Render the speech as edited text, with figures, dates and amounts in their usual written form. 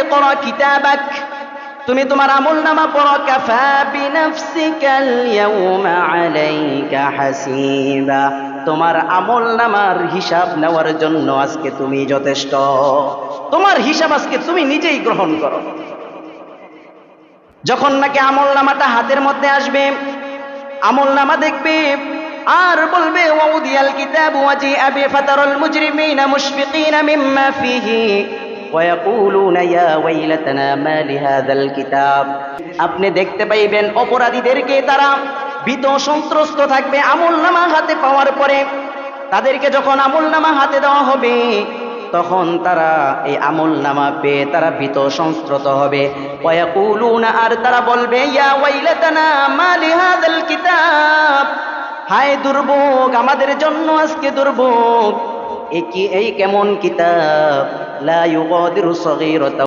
ইকরা কিতাবাক, তুমি তোমার আমলনামা পড়ো। কাফা বিনাফসিকাল ইয়াউমা আলাইকা হাসিবা, তোমার আমলনামার হিসাব নেওয়ার জন্য আজকে তুমি যথেষ্ট। তোমার হিসাব আজকে তুমি নিজেই গ্রহণ করো। যখন নাকি আমলনামাটা হাতের মধ্যে আসবে, আমলনামা দেখবে আর বলবে ওয়াউদিয়াল কিতাব ওয়াজিআ বিফাতারাল মুজরিমিনা মুশফিকিনা মিম্মা ফিহি ওয়ায়াকুলুনা ইয়া ওয়াইলাতানা মা লিহাযাল কিতাব। আপনি দেখতে পাইবেন অপরাধীদেরকে, তারা ভীত সন্ত্রস্ত থাকবে আমলনামা হাতে পাওয়ার পরে। তাদেরকে যখন আমলনামা হাতে দেওয়া হবে, তখন তারা এই আমলনামা পেয়ে তারা ভীত সংস্ত্রত হবে। ওয়ায়াকুলুনা, আর তারা বলবে ইয়া ওয়াইলাতানা মা লিহাযাল কিতাব, হায় দুর্ভোগ আমাদের জন্য আজকে দুর্ভোগ। এই কেমন কিতাব, লা ইউগাদিরু সগীরাতাও